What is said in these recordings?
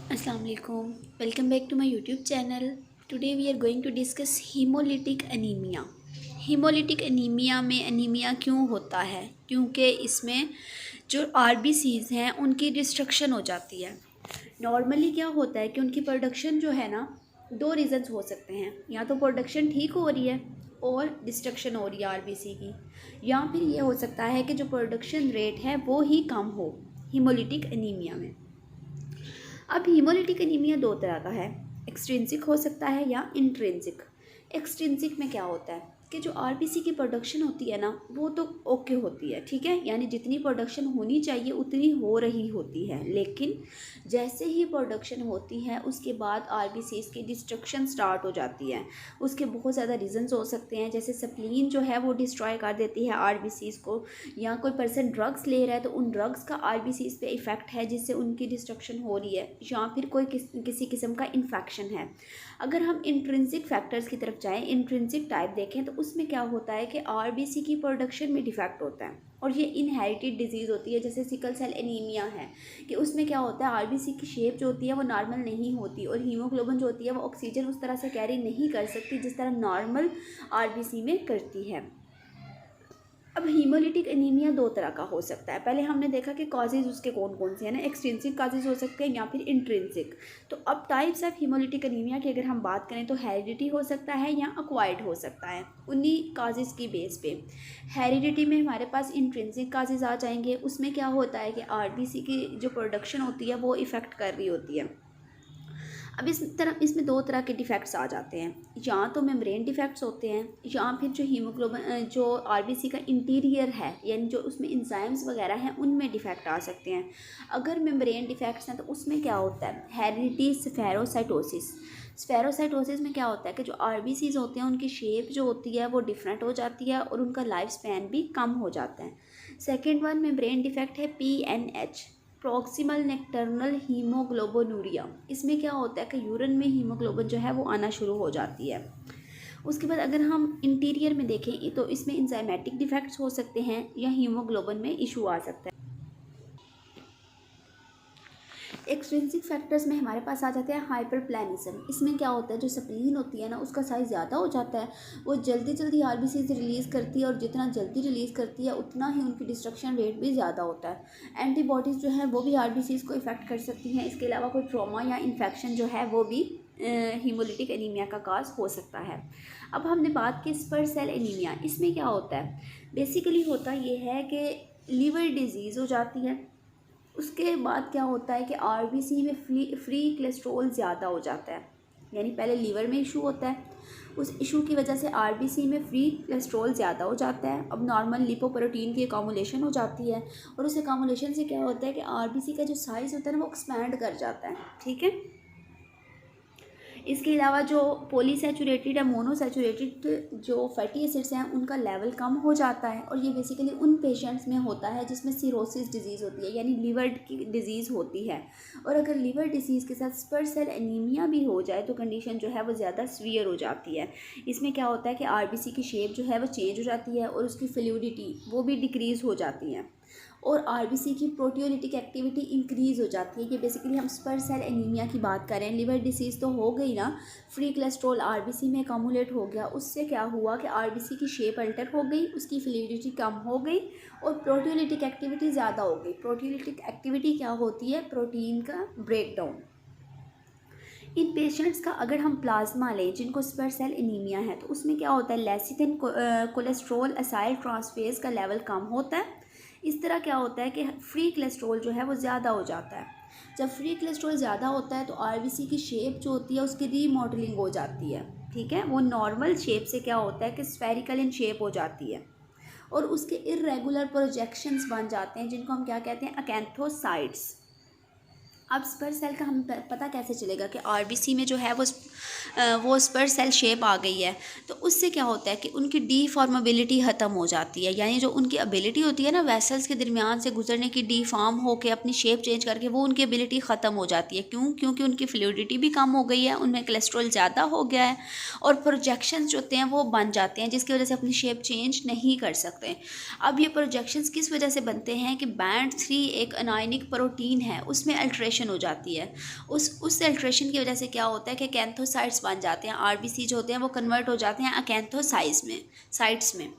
Assalamu alaikum. Welcome back to my YouTube channel. Today we are going to discuss hemolytic anemia. hemolytic anemia में anaemia क्यों होता है? क्योंकि इसमें जो आरबीसीज हैं उनकी डिस्ट्रक्शन हो जाती है। नॉर्मली क्या होता है कि उनकी प्रोडक्शन जो है ना, दो रीज़न्स हो सकते हैं। या तो प्रोडक्शन ठीक हो रही है और डिस्ट्रक्शन हो रही है आरबीसी की, या फिर ये हो सकता है कि जो प्रोडक्शन रेट है वो ही कम हो हीमोलिटिक एनीमिया में। अब हीमोलिटिक एनीमिया दो तरह का है, एक्सट्रिंसिक हो सकता है या इंट्रिंसिक। एक्सट्रिंसिक में क्या होता है कि जो आरबीसी की प्रोडक्शन होती है ना वो तो ओके होती है, ठीक है, यानी जितनी प्रोडक्शन होनी चाहिए उतनी हो रही होती है, लेकिन जैसे ही प्रोडक्शन होती है उसके बाद आरबीसीज की डिस्ट्रक्शन स्टार्ट हो जाती है। उसके बहुत ज़्यादा रीजंस हो सकते हैं, जैसे स्प्लीन जो है वो डिस्ट्रॉय कर देती है आरबीसीज को, या कोई पर्सन ड्रग्स ले रहा है तो उन ड्रग्स का आरबीसीज पे इफ़ेक्ट है जिससे उनकी डिस्ट्रक्शन हो रही है, या फिर कोई किसी किस्म का इन्फेक्शन है। अगर हम इंट्रिंसिक फैक्टर्स की तरफ जाएं, इंट्रिंसिक टाइप देखें, तो उसमें क्या होता है कि आरबीसी की प्रोडक्शन में डिफेक्ट होता है और ये इनहेरिटेड डिजीज़ होती है। जैसे सिकल सेल एनीमिया है कि उसमें क्या होता है, आरबीसी की शेप जो होती है वो नॉर्मल नहीं होती और हीमोग्लोबिन जो होती है वो ऑक्सीजन उस तरह से कैरी नहीं कर सकती जिस तरह नॉर्मल आरबीसी में करती है। अब हीमोलिटिक एनीमिया दो तरह का हो सकता है। पहले हमने देखा कि कॉजेज़ उसके कौन कौन से हैं ना, एक्सट्रिंसिक कॉजेज़ हो सकते हैं या फिर इंट्रिंसिक। तो अब टाइप्स ऑफ हीमोलिटिक एनीमिया की अगर हम बात करें तो हेरिडिटी हो सकता है या अक्वायर्ड हो सकता है, उन्हीं कॉजेज़ की बेस पे। हेरिडिटी में हमारे पास इंट्रिंसिक कॉजेज़ आ जाएंगे। उसमें क्या होता है कि आरबीसी की जो प्रोडक्शन होती है वो इफ़ेक्ट कर रही होती है। अब इसमें दो तरह के डिफेक्ट्स आ जाते हैं, या तो मेम्ब्रेन डिफेक्ट्स होते हैं या फिर जो हीमोग्लोबिन जो आरबीसी का इंटीरियर है यानी जो उसमें इंजाइम्स वगैरह हैं उनमें डिफेक्ट आ सकते हैं। अगर मेम्ब्रेन डिफेक्ट्स हैं तो उसमें क्या होता है, हेरिडिटी स्फेरोसाइटोसिस। स्फेरोसाइटोसिस में क्या होता है कि जो आरबीसीज होते हैं उनकी शेप जो होती है वो डिफरेंट हो जाती है और उनका लाइफ स्पैन भी कम हो जाता है। सेकेंड वन मेम्ब्रेन डिफेक्ट है पीएनएच, प्रॉक्सिमल नेक्टर्नल हीमोग्लोबिनूरिया। इसमें क्या होता है कि यूरिन में हीमोग्लोबिन जो है वो आना शुरू हो जाती है। उसके बाद अगर हम इंटीरियर में देखें तो इसमें इंजाइमेटिक डिफेक्ट्स हो सकते हैं या हीमोग्लोबिन में इशू आ सकता है। एक्सट्रिंसिक फैक्टर्स में हमारे पास आ जाते हैं हाइपरप्लेनिज्म। इसमें क्या होता है, जो स्प्लीन होती है ना उसका साइज़ ज़्यादा हो जाता है, वो जल्दी जल्दी आरबीसी से रिलीज़ करती है और जितना जल्दी रिलीज़ करती है उतना ही उनकी डिस्ट्रक्शन रेट भी ज़्यादा होता है। एंटीबॉडीज़ जो है वो भी आरबीसीज को इफ़ेक्ट कर सकती हैं। इसके अलावा कोई ट्रॉमा या इन्फेक्शन जो है वो भी हीमोलिटिक एनीमिया का काज हो सकता है। अब हमने बात की स्पर सेल एनीमिया। इसमें क्या होता है, बेसिकली होता ये है कि लीवर डिजीज़ हो जाती है। उसके बाद क्या होता है कि आरबीसी में फ्री कोलेस्ट्रॉल ज़्यादा हो जाता है, यानी पहले लीवर में इशू होता है, उस इशू की वजह से आरबीसी में फ्री कोलेस्ट्रॉल ज़्यादा हो जाता है। अब नॉर्मल लिपोप्रोटीन की एकामुलेशन हो जाती है और उस एकामुलेशन से क्या होता है कि आरबीसी का जो साइज़ होता है ना वो एक्सपैंड कर जाता है, ठीक है। इसके अलावा जो पॉलीसैचुरेटेड या मोनोसैचुरेटेड जो फैटी एसिड्स हैं उनका लेवल कम हो जाता है और ये बेसिकली उन पेशेंट्स में होता है जिसमें सिरोसिस डिजीज़ होती है यानी लीवर की डिजीज़ होती है। और अगर लीवर डिजीज़ के साथ स्पर सेल एनीमिया भी हो जाए तो कंडीशन जो है वो ज़्यादा सीवियर हो जाती है। इसमें क्या होता है कि आरबीसी की शेप जो है वो चेंज हो जाती है और उसकी फ्लूइडिटी वो भी डिक्रीज़ हो जाती है और आरबीसी की प्रोटियोलिटिक एक्टिविटी इंक्रीज़ हो जाती है। ये बेसिकली हम स्पर सेल एनीमिया की बात करें। लिवर डिसीज़ तो हो गई ना, फ्री कोलेस्ट्रॉल आरबीसी में अकामुलेट हो गया, उससे क्या हुआ कि आरबीसी की शेप अल्टर हो गई, उसकी फ्लूइडिटी कम हो गई और प्रोटियोलिटिक एक्टिविटी ज़्यादा हो गई। प्रोटियोलिटिक एक्टिविटी क्या होती है, प्रोटीन का ब्रेकडाउन। इन पेशेंट्स का अगर हम प्लाज्मा लें जिनको स्पर सेल एनीमिया है तो उसमें क्या होता है, लेसिथिन कोलेस्ट्रॉल असाइल ट्रांसफेज का लेवल कम होता है। इस तरह क्या होता है कि फ्री कोलेस्ट्रॉल जो है वो ज़्यादा हो जाता है। जब फ्री कोलेस्ट्रॉल ज़्यादा होता है तो आरबीसी की शेप जो होती है उसकी रीमॉडलिंग हो जाती है, ठीक है। वो नॉर्मल शेप से क्या होता है कि स्फेरिकल इन शेप हो जाती है और उसके इर्रेगुलर प्रोजेक्शंस बन जाते हैं जिनको हम क्या कहते हैं, अकैंथोसाइट्स। अब स्पर सेल का हमें पता कैसे चलेगा कि आरबीसी में जो है वो स्पर सेल शेप आ गई है, तो उससे क्या होता है कि उनकी डीफॉर्मेबिलिटी ख़त्म हो जाती है, यानी जो उनकी एबिलिटी होती है ना वेसल्स के दरमियान से गुजरने की, डीफॉर्म होकर अपनी शेप चेंज करके वो उनकी एबिलिटी ख़त्म हो जाती है। क्यों? क्योंकि उनकी फ्लूइडिटी भी कम हो गई है, उनमें कोलेस्ट्रॉल ज़्यादा हो गया है और प्रोजेक्शंस जो होते हैं वो बन जाते हैं जिसकी वजह से अपनी शेप चेंज नहीं कर सकते। अब ये प्रोजेक्शंस किस वजह से बनते हैं कि बैंड 3 एक अनायनिक प्रोटीन है उसमें अल्ट्रेशन अल्ट्रेशन हो जाती है। उस अल्ट्रेशन की वजह से क्या होता है कि कैंथोसाइट्स बन जाते हैं, आरबीसी जो होते हैं वो कन्वर्ट हो जाते हैं साइट्स में।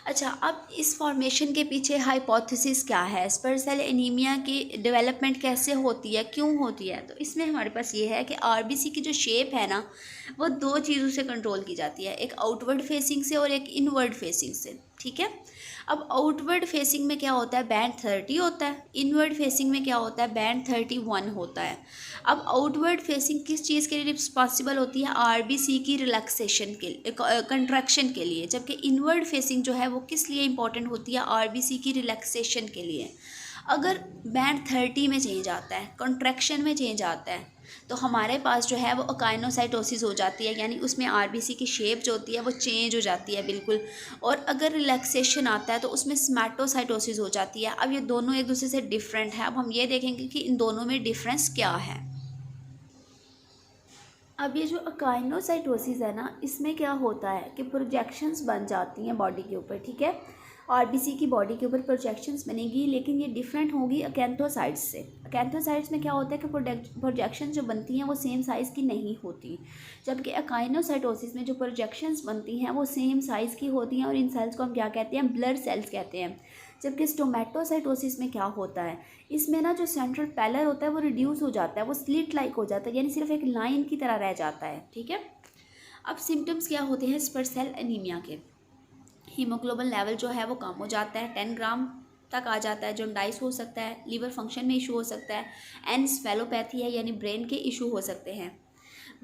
अच्छा, अब इस फॉर्मेशन के पीछे हाइपोथेसिस क्या है, स्पर सेल एनीमिया की डेवलपमेंट कैसे होती है, क्यों होती है? तो इसमें हमारे पास ये है कि आरबीसी की जो शेप है ना, वो दो चीज़ों से कंट्रोल की जाती है, एक आउटवर्ड फेसिंग से और एक इनवर्ड फेसिंग से। ठीक है। अब आउटवर्ड फेसिंग में क्या होता है, बैंड 30 होता है। इनवर्ड फेसिंग में क्या होता है, बैंड 31 होता है। अब आउटवर्ड फेसिंग किस चीज़ के लिए रिस्पॉन्सिबल होती है, आरबीसी की रिलैक्सेशन के कंट्रैक्शन के लिए, जबकि इनवर्ड फेसिंग जो है वो किस लिए इंपॉर्टेंट होती है, आरबीसी की रिलैक्सेशन के लिए। अगर बैंड 30 में चेंज आता है, कंट्रैक्शन में चेंज आता है, तो हमारे पास जो है वो अकाइनोसाइटोसिस हो जाती है, यानी उसमें आरबीसी की शेप जो होती है वो चेंज हो जाती है बिल्कुल। और अगर रिलैक्सेशन आता है तो उसमें स्मैटोसाइटोसिस हो जाती है। अब ये दोनों एक दूसरे से डिफरेंट है। अब हम ये देखेंगे कि इन दोनों में डिफरेंस क्या है। अब ये जो अकाइनोसाइटोसिस है ना, इसमें क्या होता है कि प्रोजेक्शंस बन जाती हैं बॉडी के ऊपर। ठीक है, आरबीसी की बॉडी के ऊपर प्रोजेक्शंस बनेगी, लेकिन ये डिफरेंट होगी अकैंथोसाइट्स से। अकैंथोसाइट्स में क्या होता है कि प्रोजेक्शन जो बनती हैं वो सेम साइज़ की नहीं होती, जबकि अकाइनोसाइटोसिस में जो प्रोजेक्शंस बनती हैं वो सेम साइज़ की होती हैं, और इन सेल्स को हम क्या कहते हैं, ब्लड सेल्स कहते हैं। जबकि स्टोमेटोसाइटोसिस में क्या होता है, इसमें ना जो सेंट्रल पैलर होता है वो रिड्यूस हो जाता है, वो स्लिट लाइक हो जाता है, यानी सिर्फ एक लाइन की तरह रह जाता है। ठीक है। अब सिम्टम्स क्या होते हैं स्पर सेल एनीमिया के, हीमोग्लोबिन लेवल जो है वो कम हो जाता है, 10 ग्राम तक आ जाता है, जॉन्डिस हो सकता है, लीवर फंक्शन में इशू हो सकता है, एनसेफेलोपैथी है यानी ब्रेन के इशू हो सकते हैं।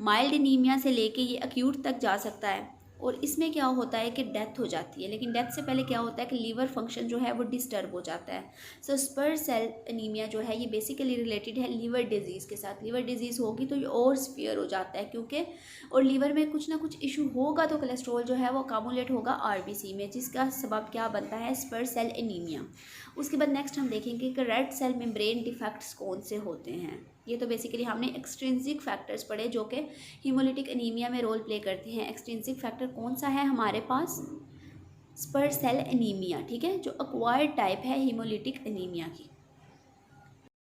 माइल्ड एनीमिया से लेके ये एक्यूट तक जा सकता है, और इसमें क्या होता है कि डेथ हो जाती है, लेकिन डेथ से पहले क्या होता है कि लीवर फंक्शन जो है वो डिस्टर्ब हो जाता है। सो स्पर सेल एनीमिया जो है ये बेसिकली रिलेटेड है लीवर डिजीज़ के साथ। लीवर डिजीज़ होगी तो ये और सीवियर हो जाता है, क्योंकि और लीवर में कुछ ना कुछ इशू होगा तो कोलेस्ट्रॉल जो है वो अकामुलेट होगा आरबीसी में, जिसका सबब क्या बनता है, स्पर सेल एनीमिया। उसके बाद नेक्स्ट हम देखेंगे कि रेड सेल मेम्ब्रेन डिफेक्ट्स कौन से होते हैं। ये तो बेसिकली हमने एक्सट्रिंसिक फैक्टर्स पढ़े जो कि हीमोलिटिक एनीमिया में रोल प्ले करते हैं। एक्सट्रिंसिक फैक्टर कौन सा है हमारे पास, स्पर सेल एनीमिया। ठीक है, जो एक्वायर्ड टाइप है हीमोलिटिक एनीमिया की।